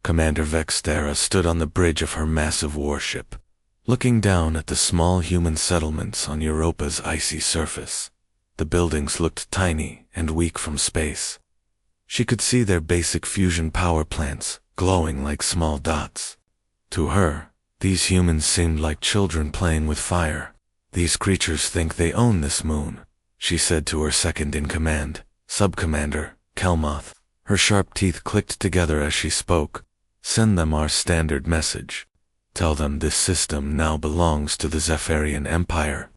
Commander Vextera stood on the bridge of her massive warship, looking down at the small human settlements on Europa's icy surface. The buildings looked tiny and weak from space. She could see their basic fusion power plants glowing like small dots. To her, these humans seemed like children playing with fire. "These creatures think they own this moon," she said to her second-in-command, Sub-Commander Kelmoth. Her sharp teeth clicked together as she spoke. "Send them our standard message. Tell them this system now belongs to the Zephyrian Empire."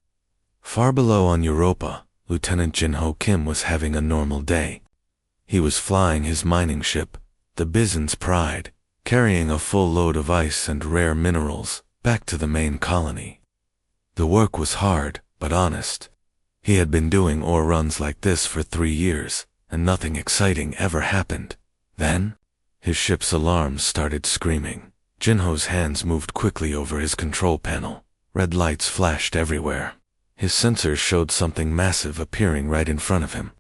Far below on Europa, Lieutenant Jinho Kim was having a normal day. He was flying his mining ship, the Bison's Pride, carrying a full load of ice and rare minerals back to the main colony. The work was hard, but honest. He had been doing ore runs like this for 3 years, and nothing exciting ever happened. Then, his ship's alarms started screaming. Jinho's hands moved quickly over his control panel. Red lights flashed everywhere. His sensors showed something massive appearing right in front of him.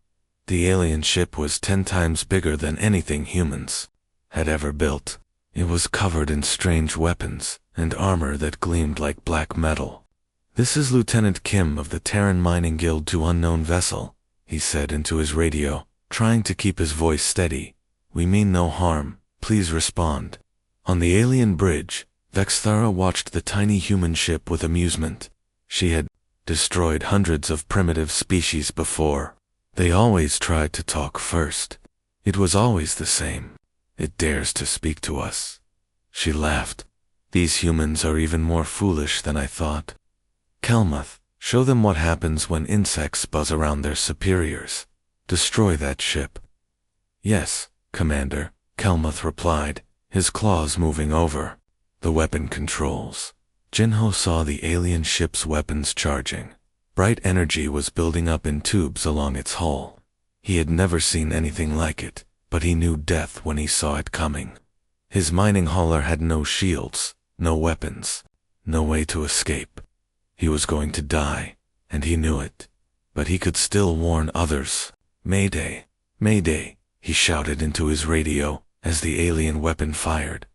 The alien ship was 10 times bigger than anything humans had ever built. It was covered in strange weapons and armor that gleamed like black metal. "This is Lieutenant Kim of the Terran Mining Guild to unknown vessel," he said into his radio, trying to keep his voice steady. "We mean no harm. Please respond." On the alien bridge, Vexthara watched the tiny human ship with amusement. She had destroyed hundreds of primitive species before. They always tried to talk first. It was always the same. "It dares to speak to us." She laughed. "These humans are even more foolish than I thought." "Kelmoth, show them what happens when insects buzz around their superiors. Destroy that ship." "Yes, Commander," Kelmoth replied, his claws moving over the weapon controls. Jinho saw the alien ship's weapons charging. Bright energy was building up in tubes along its hull. He had never seen anything like it, but he knew death when he saw it coming. His mining hauler had no shields, no weapons, no way to escape. He was going to die, and he knew it. But he could still warn others. "Mayday! Mayday!" he shouted into his radio as the alien weapon fired.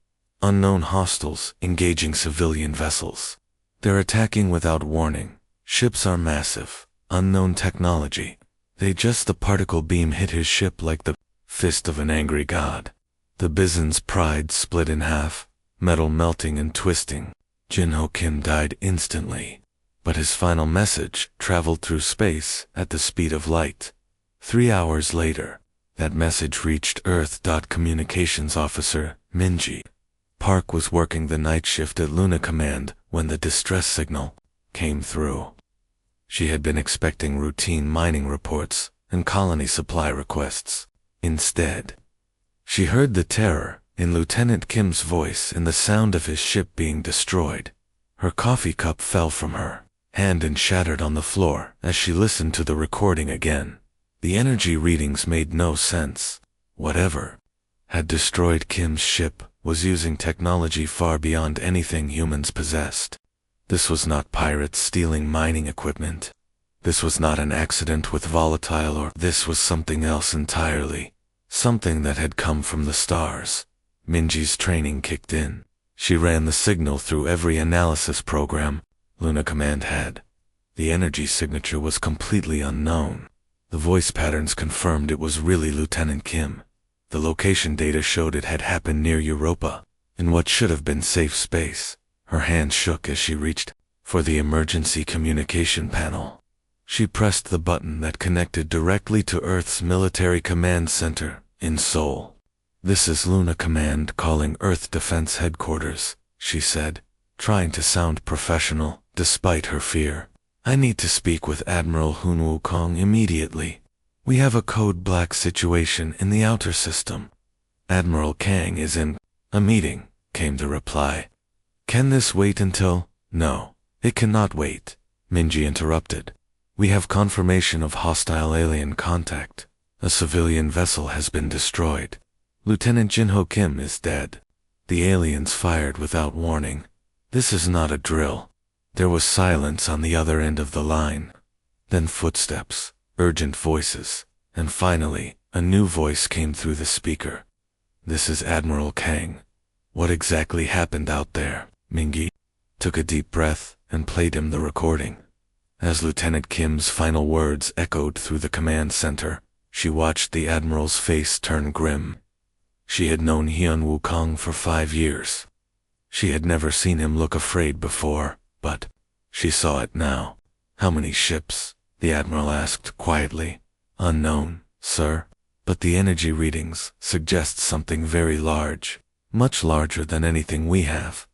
"Unknown hostiles engaging civilian vessels. They're attacking without warning. Ships are massive, unknown technology." The particle beam hit his ship like the fist of an angry god. The Bison's Pride split in half, metal melting and twisting. Jinho Kim died instantly, but his final message traveled through space at the speed of light. 3 hours later, that message reached Earth. Communications Officer Minji Park was working the night shift at Luna Command when the distress signal came through. She had been expecting routine mining reports and colony supply requests. Instead, she heard the terror in Lieutenant Kim's voice and the sound of his ship being destroyed. Her coffee cup fell from her hand and shattered on the floor as she listened to the recording again. The energy readings made no sense. Whatever had destroyed Kim's ship was using technology far beyond anything humans possessed. This was not pirates stealing mining equipment. This was not an accident with volatile or this was something else entirely. Something that had come from the stars. Minji's training kicked in. She ran the signal through every analysis program Luna Command had. The energy signature was completely unknown. The voice patterns confirmed it was really Lieutenant Kim. The location data showed it had happened near Europa, in what should have been safe space. Her hand shook as she reached for the emergency communication panel. She pressed the button that connected directly to Earth's military command center in Seoul. "This is Luna Command calling Earth Defense Headquarters," she said, trying to sound professional despite her fear. "I need to speak with Admiral Hun Wukong immediately. We have a code black situation in the outer system." "Admiral Kang is in a meeting," came the reply. "Can this wait until—" "No, it cannot wait," Minji interrupted. "We have confirmation of hostile alien contact. A civilian vessel has been destroyed. Lieutenant Jinho Kim is dead. The aliens fired without warning. This is not a drill." There was silence on the other end of the line. Then footsteps, urgent voices, and finally, a new voice came through the speaker. "This is Admiral Kang. What exactly happened out there? Mingy took a deep breath and played him the recording. As Lieutenant Kim's final words echoed through the command center, she watched the Admiral's face turn grim. She had known Hyun Wukong for 5 years. She had never seen him look afraid before, but she saw it now. How many ships? The Admiral asked quietly. Unknown, sir, but the energy readings suggest something very large, much larger than anything we have.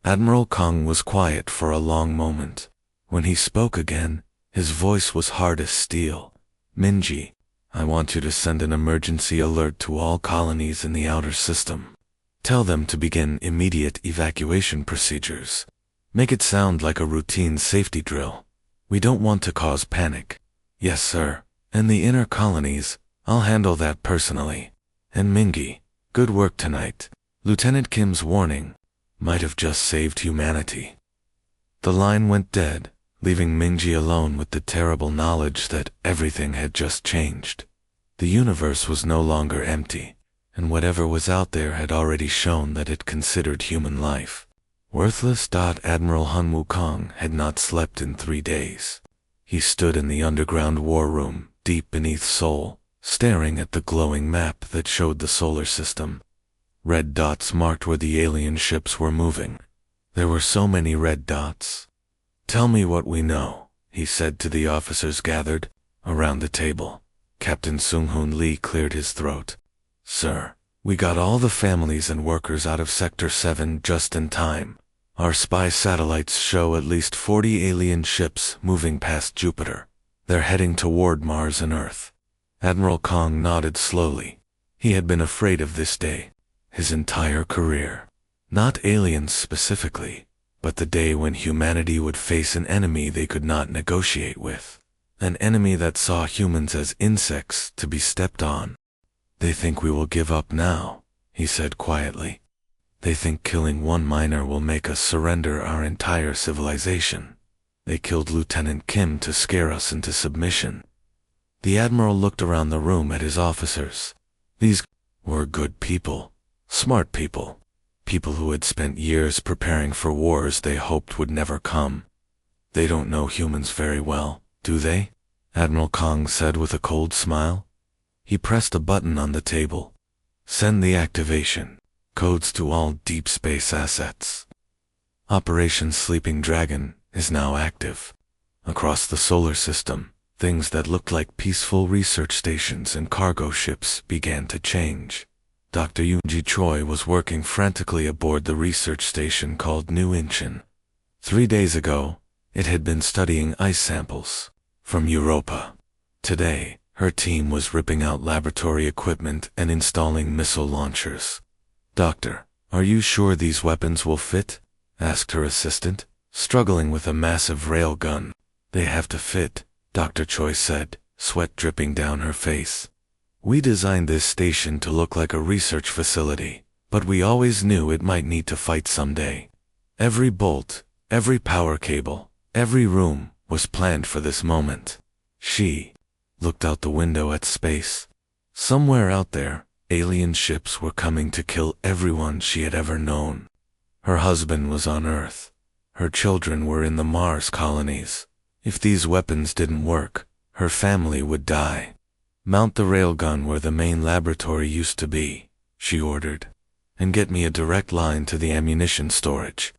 Admiral Kong was quiet for a long moment. When he spoke again, his voice was hard as steel. Minji, I want you to send an emergency alert to all colonies in the outer system. Tell them to begin immediate evacuation procedures. Make it sound like a routine safety drill. We don't want to cause panic. Yes, sir. And the inner colonies, I'll handle that personally. And Mingy, good work tonight. Lieutenant Kim's warning might have just saved humanity. The line went dead, leaving Mingy alone with the terrible knowledge that everything had just changed. The universe was no longer empty, and whatever was out there had already shown that it considered human life worthless. Admiral Hun Wukong had not slept in 3 days. He stood in the underground war room, deep beneath Seoul, staring at the glowing map that showed the solar system. Red dots marked where the alien ships were moving. There were so many red dots. Tell me what we know, he said to the officers gathered around the table. Captain Sung-Hoon Lee cleared his throat. Sir, we got all the families and workers out of Sector 7 just in time. Our spy satellites show at least 40 alien ships moving past Jupiter. They're heading toward Mars and Earth. Admiral Kong nodded slowly. He had been afraid of this day his entire career. Not aliens specifically, but the day when humanity would face an enemy they could not negotiate with. An enemy that saw humans as insects to be stepped on. They think we will give up now, he said quietly. They think killing one miner will make us surrender our entire civilization. They killed Lieutenant Kim to scare us into submission. The Admiral looked around the room at his officers. These were good people, smart people, people who had spent years preparing for wars they hoped would never come. They don't know humans very well, do they? Admiral Kong said with a cold smile. He pressed a button on the table. Send the activation codes to all deep space assets. Operation Sleeping Dragon is now active. Across the solar system, things that looked like peaceful research stations and cargo ships began to change. Dr. Yoonji Choi was working frantically aboard the research station called New Incheon. 3 days ago, it had been studying ice samples from Europa. Today, her team was ripping out laboratory equipment and installing missile launchers. Doctor, are you sure these weapons will fit? Asked her assistant, struggling with a massive rail gun. They have to fit, Dr. Choi said, sweat dripping down her face. We designed this station to look like a research facility, but we always knew it might need to fight someday. Every bolt, every power cable, every room was planned for this moment. She looked out the window at space. Somewhere out there, alien ships were coming to kill everyone she had ever known. Her husband was on Earth. Her children were in the Mars colonies. If these weapons didn't work, her family would die. Mount the railgun where the main laboratory used to be, she ordered, and get me a direct line to the ammunition storage.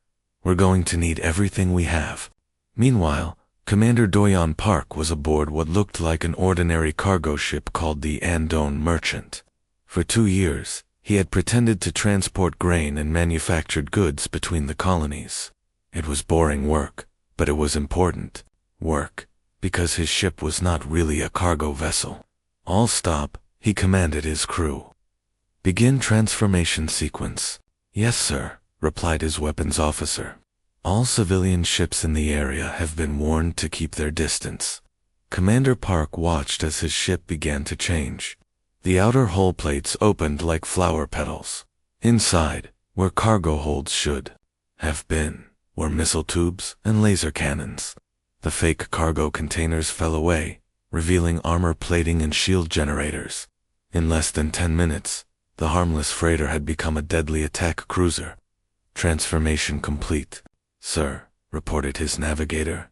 We're going to need everything we have. Meanwhile, Commander Doyon Park was aboard what looked like an ordinary cargo ship called the Andone Merchant. For 2 years, he had pretended to transport grain and manufactured goods between the colonies. It was boring work, but it was important work, because his ship was not really a cargo vessel. All stop, he commanded his crew. Begin transformation sequence. Yes, sir, replied his weapons officer. All civilian ships in the area have been warned to keep their distance. Commander Park watched as his ship began to change. The outer hull plates opened like flower petals. Inside, where cargo holds should have been, were missile tubes and laser cannons. The fake cargo containers fell away, revealing armor plating and shield generators. In less than 10 minutes, The harmless freighter had become a deadly attack cruiser. Transformation complete, sir, reported his navigator.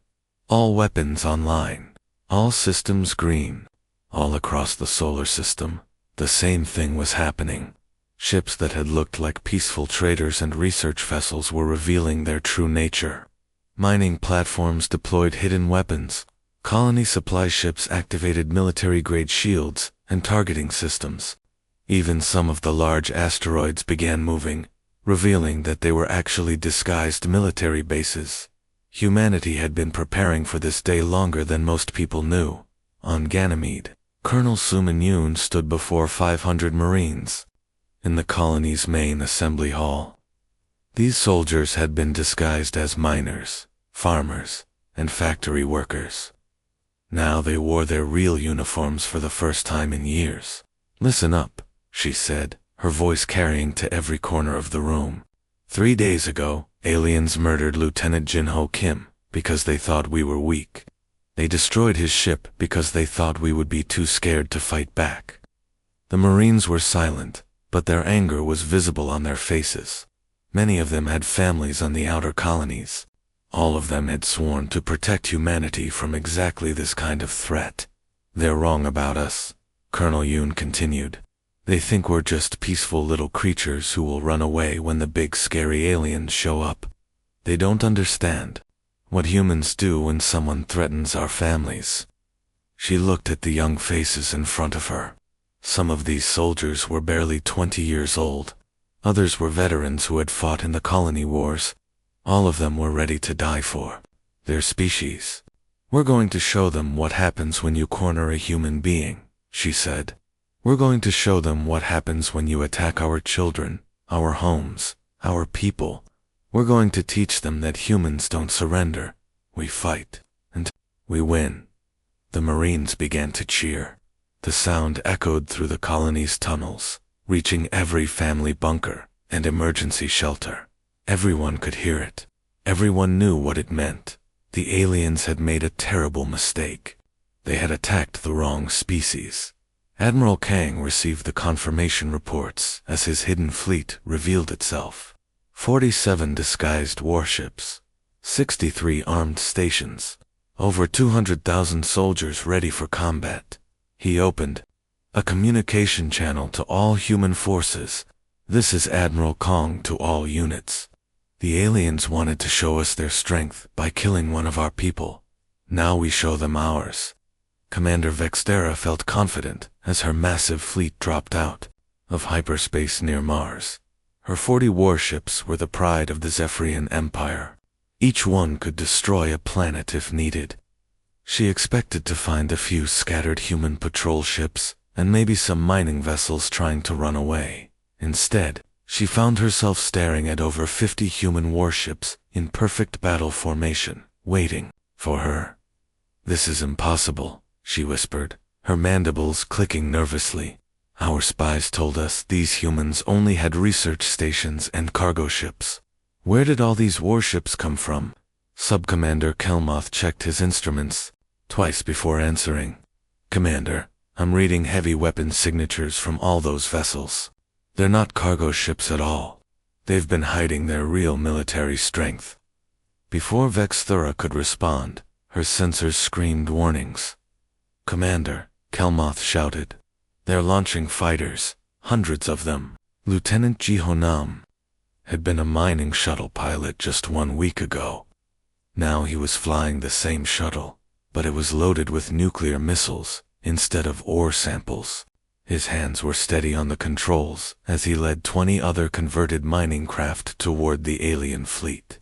All weapons online. All systems green. All across the solar system, the same thing was happening. Ships that had looked like peaceful traders and research vessels were revealing their true nature. Mining platforms deployed hidden weapons. Colony supply ships activated military-grade shields and targeting systems. Even some of the large asteroids began moving, revealing that they were actually disguised military bases. Humanity had been preparing for this day longer than most people knew. On Ganymede, Colonel Suman Yoon stood before 500 Marines in the colony's main assembly hall. These soldiers had been disguised as miners, farmers, and factory workers. Now they wore their real uniforms for the first time in years. "Listen up," she said, her voice carrying to every corner of the room. 3 days ago, aliens murdered Lieutenant Jin-Ho Kim because they thought we were weak. They destroyed his ship because they thought we would be too scared to fight back. The Marines were silent, but their anger was visible on their faces. Many of them had families on the outer colonies. All of them had sworn to protect humanity from exactly this kind of threat. "They're wrong about us," Colonel Yoon continued. "They think we're just peaceful little creatures who will run away when the big scary aliens show up. They don't understand what humans do when someone threatens our families." She looked at the young faces in front of her. Some of these soldiers were barely 20 years old. Others were veterans who had fought in the colony wars. All of them were ready to die for their species. "We're going to show them what happens when you corner a human being," she said. "We're going to show them what happens when you attack our children, our homes, our people. We're going to teach them that humans don't surrender. We fight, and we win." The Marines began to cheer. The sound echoed through the colony's tunnels, reaching every family bunker and emergency shelter. Everyone could hear it. Everyone knew what it meant. The aliens had made a terrible mistake. They had attacked the wrong species. Admiral Kang received the confirmation reports as his hidden fleet revealed itself. 47 disguised warships, 63 armed stations, over 200,000 soldiers ready for combat. He opened a communication channel to all human forces. "This is Admiral Kong to all units. The aliens wanted to show us their strength by killing one of our people. Now we show them ours." Commander Vextera felt confident as her massive fleet dropped out of hyperspace near Mars. Her 40 warships were the pride of the Zephyrian Empire. Each one could destroy a planet if needed. She expected to find a few scattered human patrol ships and maybe some mining vessels trying to run away. Instead, she found herself staring at over 50 human warships in perfect battle formation, waiting for her. "This is impossible," she whispered, her mandibles clicking nervously. "Our spies told us these humans only had research stations and cargo ships. Where did all these warships come from?" Subcommander Kelmoth checked his instruments twice before answering. "Commander, I'm reading heavy weapon signatures from all those vessels. They're not cargo ships at all. They've been hiding their real military strength." Before Vexthura could respond, her sensors screamed warnings. "Commander," Kelmoth shouted. "They're launching fighters, hundreds of them." Lieutenant Jihonam had been a mining shuttle pilot just 1 week ago. Now he was flying the same shuttle, but it was loaded with nuclear missiles instead of ore samples. His hands were steady on the controls as he led 20 other converted mining craft toward the alien fleet.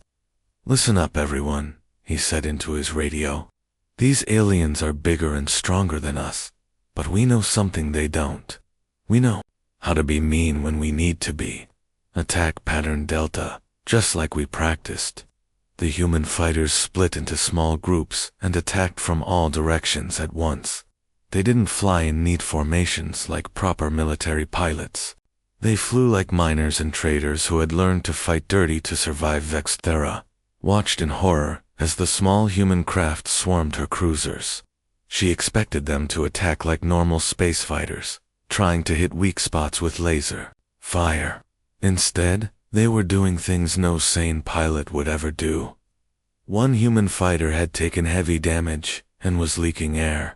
"Listen up, everyone," he said into his radio. "These aliens are bigger and stronger than us, but we know something they don't. We know how to be mean when we need to be. Attack pattern Delta, just like we practiced." The human fighters split into small groups and attacked from all directions at once. They didn't fly in neat formations like proper military pilots. They flew like miners and traders who had learned to fight dirty to survive. Vexthera watched in horror as the small human craft swarmed her cruisers. She expected them to attack like normal space fighters, trying to hit weak spots with laser fire. Instead, they were doing things no sane pilot would ever do. One human fighter had taken heavy damage and was leaking air.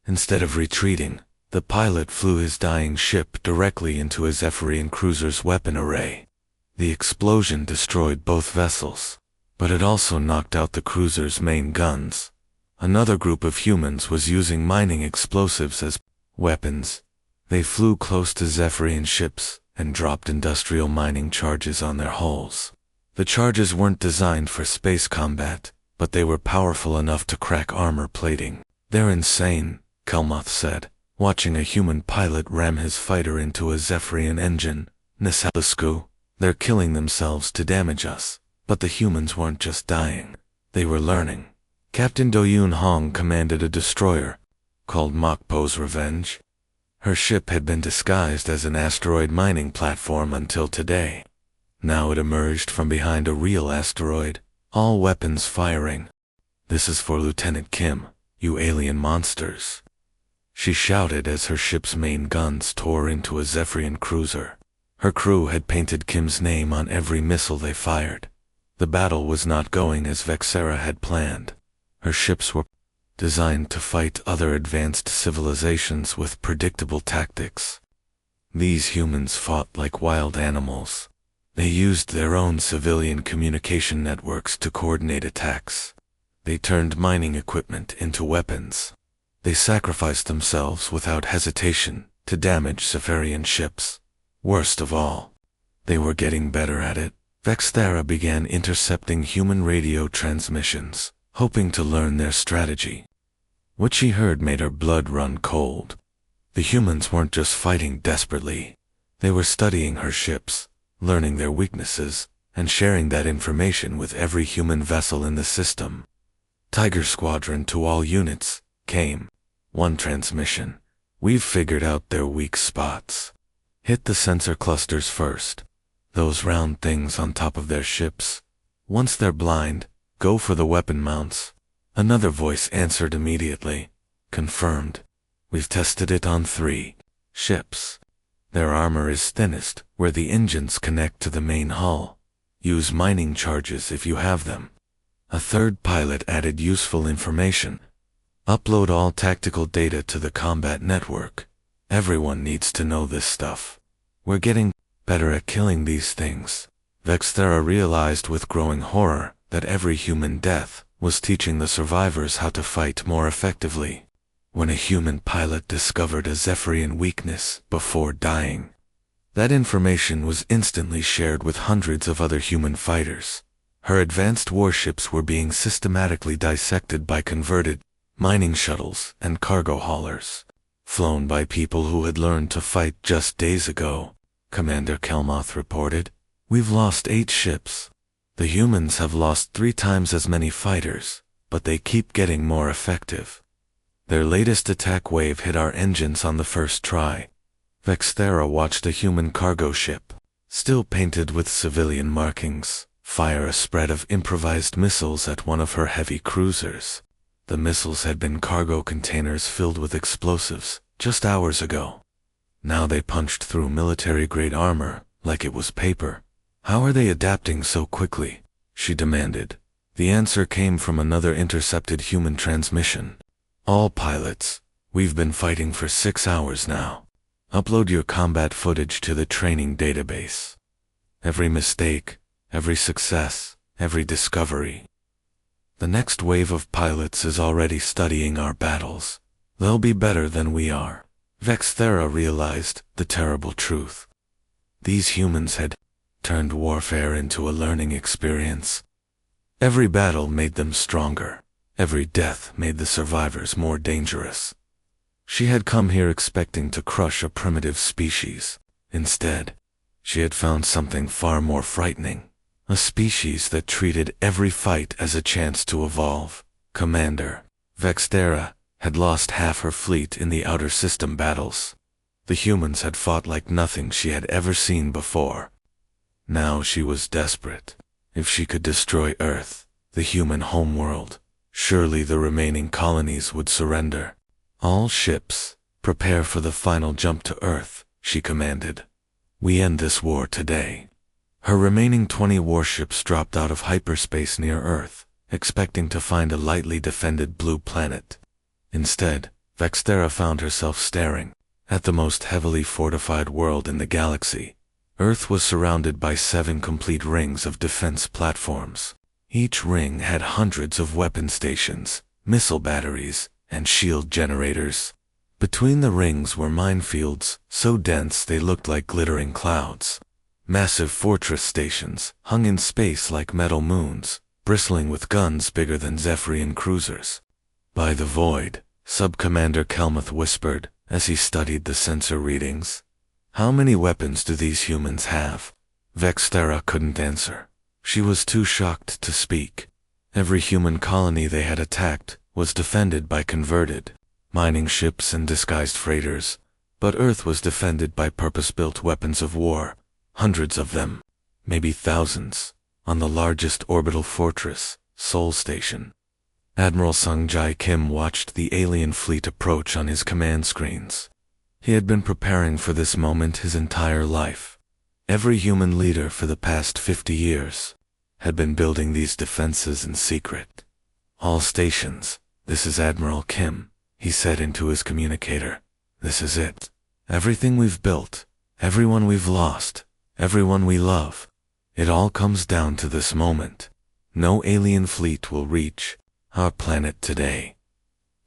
Instead of retreating, the pilot flew his dying ship directly into a Zephyrian cruiser's weapon array. The explosion destroyed both vessels, but it also knocked out the cruiser's main guns. Another group of humans was using mining explosives as weapons. They flew close to Zephyrian ships and dropped industrial mining charges on their hulls. The charges weren't designed for space combat, but they were powerful enough to crack armor plating. "They're insane," Kelmoth said, watching a human pilot ram his fighter into a Zephyrian engine. "Nisalisku, they're killing themselves to damage us." But the humans weren't just dying. They were learning. Captain Do-Yoon Hong commanded a destroyer, called Mokpo's Revenge. Her ship had been disguised as an asteroid mining platform until today. Now it emerged from behind a real asteroid, all weapons firing. "This is for Lieutenant Kim, you alien monsters," she shouted as her ship's main guns tore into a Zephyrian cruiser. Her crew had painted Kim's name on every missile they fired. The battle was not going as Vexera had planned. Her ships were designed to fight other advanced civilizations with predictable tactics. These humans fought like wild animals. They used their own civilian communication networks to coordinate attacks. They turned mining equipment into weapons. They sacrificed themselves without hesitation to damage Zephyrian ships. Worst of all, they were getting better at it. Vexthera began intercepting human radio transmissions, hoping to learn their strategy. What she heard made her blood run cold. The humans weren't just fighting desperately. They were studying her ships, learning their weaknesses, and sharing that information with every human vessel in the system. "Tiger Squadron to all units," came one transmission. "We've figured out their weak spots. Hit the sensor clusters first. Those round things on top of their ships. Once they're blind, go for the weapon mounts." Another voice answered immediately. "Confirmed. We've tested it on 3 ships. Their armor is thinnest where the engines connect to the main hull. Use mining charges if you have them." A third pilot added useful information. "Upload all tactical data to the combat network. Everyone needs to know this stuff. We're getting better at killing these things." Vexthera realized with growing horror that every human death was teaching the survivors how to fight more effectively. When a human pilot discovered a Zephyrian weakness before dying, that information was instantly shared with hundreds of other human fighters. Her advanced warships were being systematically dissected by converted mining shuttles and cargo haulers, flown by people who had learned to fight just days ago. Commander Kelmoth reported, "We've lost 8 ships. The humans have lost 3 times as many fighters, but they keep getting more effective. Their latest attack wave hit our engines on the first try." Vexthera watched a human cargo ship, still painted with civilian markings, fire a spread of improvised missiles at one of her heavy cruisers. The missiles had been cargo containers filled with explosives just hours ago. Now they punched through military-grade armor like it was paper. "How are they adapting so quickly?" she demanded. The answer came from another intercepted human transmission. "All pilots, we've been fighting for 6 hours now. Upload your combat footage to the training database. Every mistake, every success, every discovery. The next wave of pilots is already studying our battles. They'll be better than we are." Vexthera realized the terrible truth. These humans had turned warfare into a learning experience. Every battle made them stronger. Every death made the survivors more dangerous. She had come here expecting to crush a primitive species. Instead, she had found something far more frightening. A species that treated every fight as a chance to evolve. Commander Vexthera had lost half her fleet in the outer system battles. The humans had fought like nothing she had ever seen before. Now she was desperate. If she could destroy Earth, the human homeworld, surely the remaining colonies would surrender. All ships, "Prepare for the final jump to Earth," she commanded. "We end this war today." Her remaining 20 warships dropped out of hyperspace near Earth, expecting to find a lightly defended blue planet. Instead, Vexthera found herself staring at the most heavily fortified world in the galaxy. Earth was surrounded by 7 complete rings of defense platforms. Each ring had hundreds of weapon stations, missile batteries, and shield generators. Between the rings were minefields, so dense they looked like glittering clouds. Massive fortress stations hung in space like metal moons, bristling with guns bigger than Zephyrian cruisers. "By the void," Sub-Commander Kelmuth whispered as he studied the sensor readings. "How many weapons do these humans have?" Vexthera couldn't answer. She was too shocked to speak. Every human colony they had attacked was defended by converted mining ships and disguised freighters, but Earth was defended by purpose-built weapons of war, hundreds of them, maybe thousands, on the largest orbital fortress, Sol Station. Admiral Sung Jae Kim watched the alien fleet approach on his command screens. He had been preparing for this moment his entire life. Every human leader for the past 50 years had been building these defenses in secret. "All stations, this is Admiral Kim," he said into his communicator. "This is it. Everything we've built, everyone we've lost, everyone we love. It all comes down to this moment. No alien fleet will reach our planet today."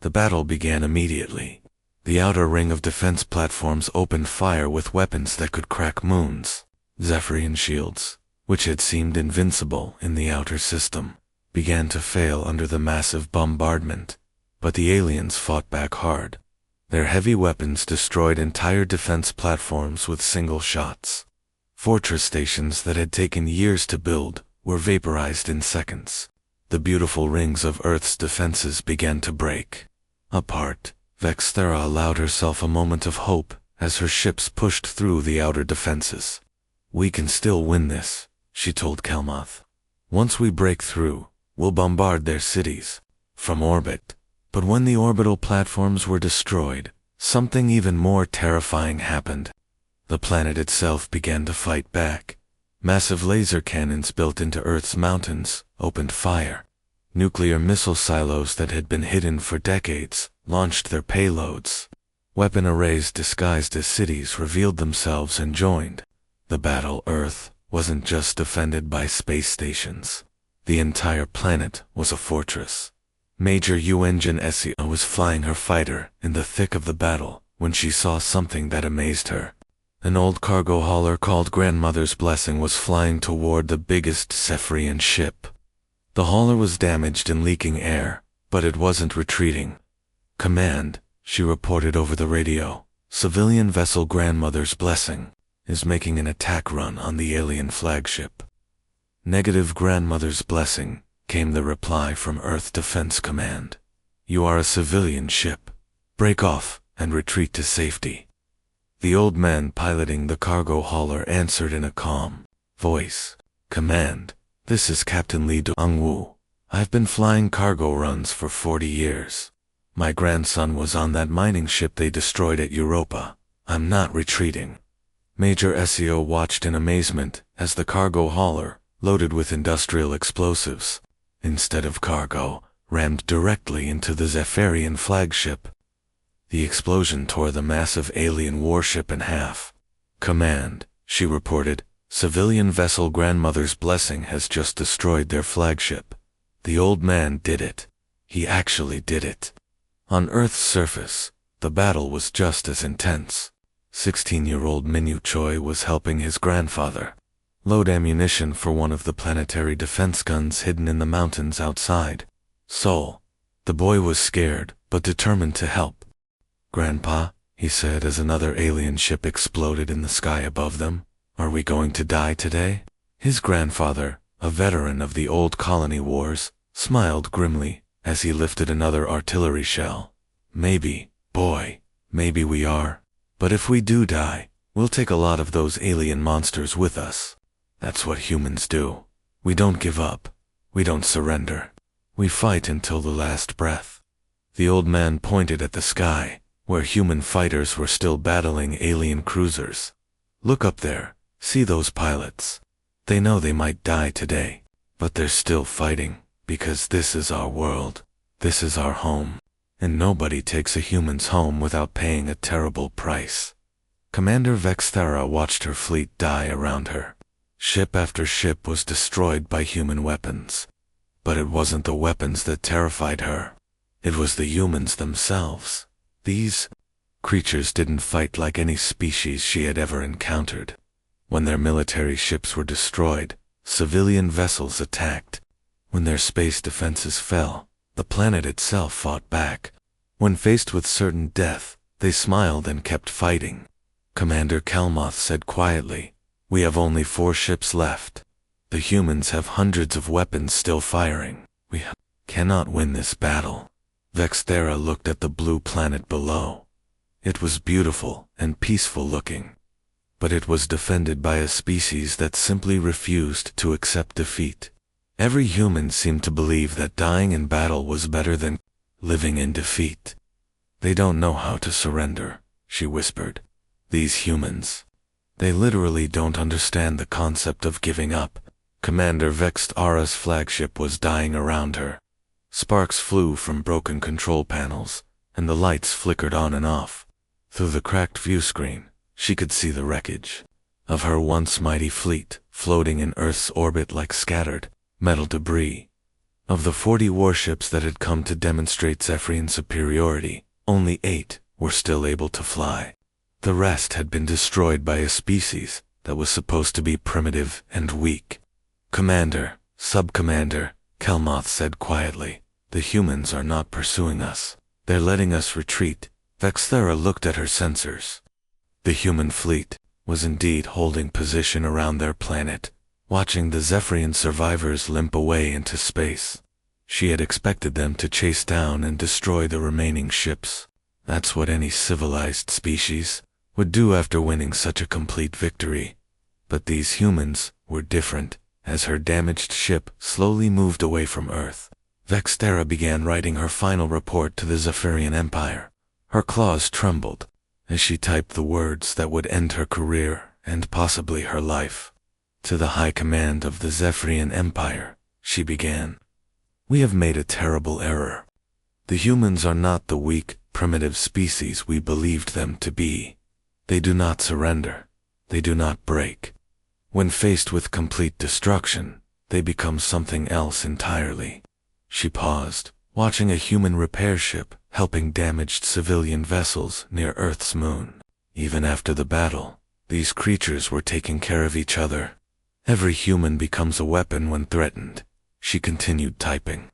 The battle began immediately. The outer ring of defense platforms opened fire with weapons that could crack moons. Zephyrian shields, which had seemed invincible in the outer system, began to fail under the massive bombardment, but the aliens fought back hard. Their heavy weapons destroyed entire defense platforms with single shots. Fortress stations that had taken years to build were vaporized in seconds. The beautiful rings of Earth's defenses began to break apart. Vexthera allowed herself a moment of hope as her ships pushed through the outer defenses. "We can still win this," she told Kelmuth. "Once we break through, we'll bombard their cities from orbit." But when the orbital platforms were destroyed, something even more terrifying happened. The planet itself began to fight back. Massive laser cannons built into Earth's mountains opened fire. Nuclear missile silos that had been hidden for decades launched their payloads. Weapon arrays disguised as cities revealed themselves and joined. The battle Earth wasn't just defended by space stations. The entire planet was a fortress. Major Yu-Engine Essia was flying her fighter in the thick of the battle when she saw something that amazed her. An old cargo hauler called Grandmother's Blessing was flying toward the biggest Zephyrian ship. The hauler was damaged and leaking air, but it wasn't retreating. "Command," she reported over the radio, "civilian vessel Grandmother's Blessing is making an attack run on the alien flagship." "Negative, Grandmother's Blessing," came the reply from Earth Defense Command. "You are a civilian ship. Break off and retreat to safety." The old man piloting the cargo hauler answered in a calm voice. "Command, this is Captain Lee Dong-woo. I've been flying cargo runs for 40 years. My grandson was on that mining ship they destroyed at Europa. I'm not retreating." Major Essio watched in amazement as the cargo hauler, loaded with industrial explosives, instead of cargo, rammed directly into the Zephyrian flagship. The explosion tore the massive alien warship in half. "Command," she reported, "civilian vessel Grandmother's Blessing has just destroyed their flagship." The old man did it. He actually did it. On Earth's surface, the battle was just as intense. 16-year-old Minyu Choi was helping his grandfather load ammunition for one of the planetary defense guns hidden in the mountains outside Seoul. The boy was scared, but determined to help. "Grandpa," he said as another alien ship exploded in the sky above them, "are we going to die today?" His grandfather, a veteran of the old colony wars, smiled grimly as he lifted another artillery shell. "Maybe, boy, maybe we are. But if we do die, we'll take a lot of those alien monsters with us. That's what humans do. We don't give up. We don't surrender. We fight until the last breath." The old man pointed at the sky, where human fighters were still battling alien cruisers. Look up there, see those pilots. They know they might die today, but they're still fighting, because this is our world, this is our home, and nobody takes a human's home without paying a terrible price. Commander Vexthera watched her fleet die around her. Ship after ship was destroyed by human weapons. But it wasn't the weapons that terrified her. It was the humans themselves. These creatures didn't fight like any species she had ever encountered. When their military ships were destroyed, civilian vessels attacked. When their space defenses fell, the planet itself fought back. When faced with certain death, they smiled and kept fighting. Commander Kelmoth said quietly, "We have only 4 ships left. The humans have hundreds of weapons still firing. We cannot win this battle." Vexthera looked at the blue planet below. It was beautiful and peaceful looking, but it was defended by a species that simply refused to accept defeat. Every human seemed to believe that dying in battle was better than living in defeat. "They don't know how to surrender," she whispered. "These humans. They literally don't understand the concept of giving up." Commander Vexthera's flagship was dying around her. Sparks flew from broken control panels, and the lights flickered on and off. Through the cracked view screen, she could see the wreckage of her once mighty fleet, floating in Earth's orbit like scattered metal debris. Of the 40 warships that had come to demonstrate Zephyrian superiority, only 8 were still able to fly. The rest had been destroyed by a species that was supposed to be primitive and weak. "Commander, Sub-Commander," Kelmoth said quietly, "the humans are not pursuing us. They're letting us retreat." Vexthera looked at her sensors. The human fleet was indeed holding position around their planet, watching the Zephyrian survivors limp away into space. She had expected them to chase down and destroy the remaining ships. That's what any civilized species would do after winning such a complete victory. But these humans were different. As her damaged ship slowly moved away from Earth, Vexthera began writing her final report to the Zephyrian Empire. Her claws trembled as she typed the words that would end her career and possibly her life. "To the High Command of the Zephyrian Empire," she began. "We have made a terrible error. The humans are not the weak, primitive species we believed them to be. They do not surrender. They do not break. When faced with complete destruction, they become something else entirely." She paused, watching a human repair ship helping damaged civilian vessels near Earth's moon. Even after the battle, these creatures were taking care of each other. "Every human becomes a weapon when threatened," she continued typing.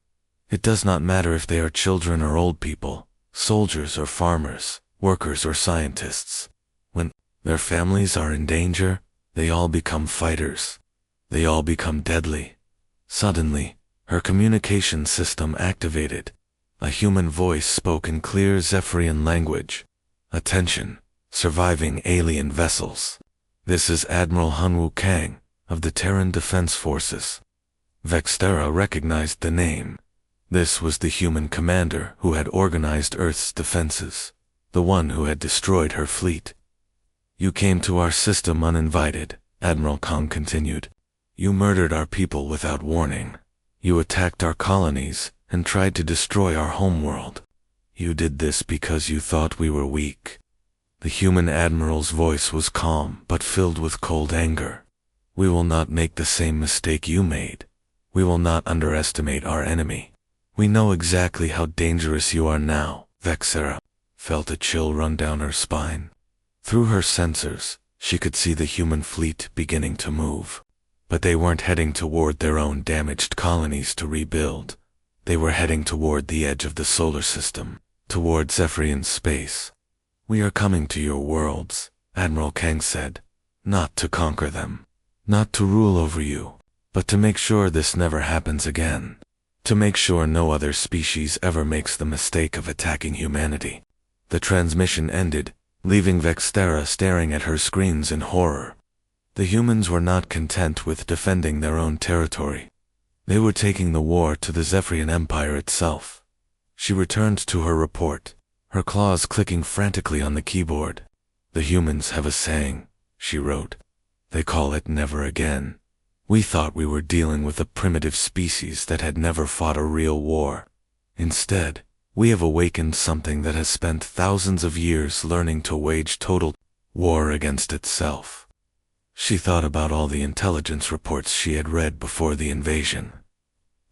"It does not matter if they are children or old people, soldiers or farmers, workers or scientists. When their families are in danger, they all become fighters. They all become deadly." Suddenly, her communication system activated. A human voice spoke in clear Zephyrian language. "Attention, surviving alien vessels. This is Admiral Hunwoo Kang of the Terran Defense Forces." Vexthera recognized the name. This was the human commander who had organized Earth's defenses, the one who had destroyed her fleet. "You came to our system uninvited," Admiral Kang continued. "You murdered our people without warning. You attacked our colonies and tried to destroy our homeworld. You did this because you thought we were weak." The human admiral's voice was calm but filled with cold anger. "We will not make the same mistake you made. We will not underestimate our enemy. We know exactly how dangerous you are now." Vexthera felt a chill run down her spine. Through her sensors, she could see the human fleet beginning to move. But they weren't heading toward their own damaged colonies to rebuild. They were heading toward the edge of the solar system, toward Zephyrian space. "We are coming to your worlds," Admiral Kang said. "Not to conquer them, not to rule over you, but to make sure this never happens again. To make sure no other species ever makes the mistake of attacking humanity." The transmission ended, leaving Vexthera staring at her screens in horror. The humans were not content with defending their own territory. They were taking the war to the Zephyrian Empire itself. She returned to her report, her claws clicking frantically on the keyboard. "The humans have a saying," she wrote. "They call it never again. We thought we were dealing with a primitive species that had never fought a real war. Instead, we have awakened something that has spent thousands of years learning to wage total war against itself." She thought about all the intelligence reports she had read before the invasion.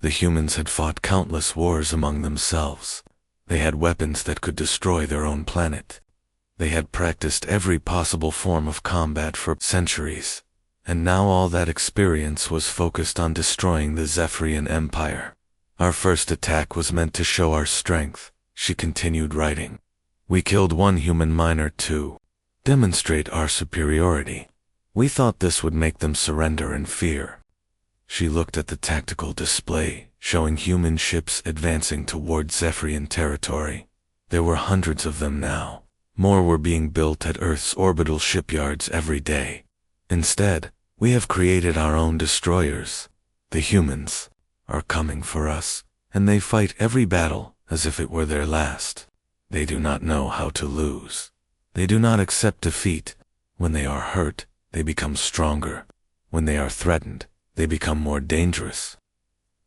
The humans had fought countless wars among themselves. They had weapons that could destroy their own planet. They had practiced every possible form of combat for centuries, and now all that experience was focused on destroying the Zephyrian Empire. "Our first attack was meant to show our strength," she continued writing. "We killed one human miner to demonstrate our superiority. We thought this would make them surrender in fear." She looked at the tactical display, showing human ships advancing toward Zephyrian territory. There were hundreds of them now. More were being built at Earth's orbital shipyards every day. "Instead, we have created our own destroyers. The humans are coming for us, and they fight every battle as if it were their last. They do not know how to lose. They do not accept defeat. When they are hurt, they become stronger. When they are threatened, they become more dangerous."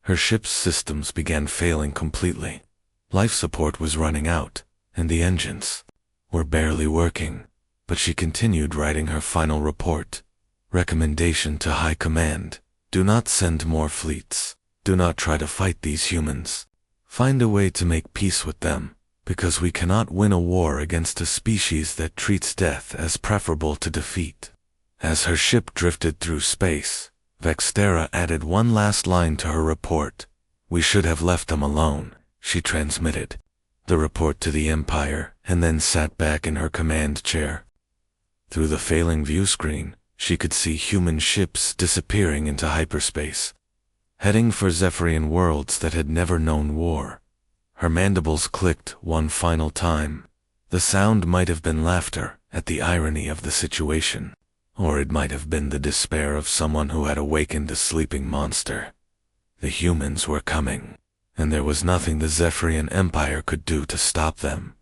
Her ship's systems began failing completely. Life support was running out, and the engines were barely working. But she continued writing her final report. "Recommendation to High Command: do not send more fleets. Do not try to fight these humans. Find a way to make peace with them, because we cannot win a war against a species that treats death as preferable to defeat." As her ship drifted through space, Vextera added one last line to her report. "We should have left them alone," she transmitted the report to the Empire, and then sat back in her command chair. Through the failing view screen, she could see human ships disappearing into hyperspace, heading for Zephyrian worlds that had never known war. Her mandibles clicked one final time. The sound might have been laughter at the irony of the situation, or it might have been the despair of someone who had awakened a sleeping monster. The humans were coming, and there was nothing the Zephyrian Empire could do to stop them.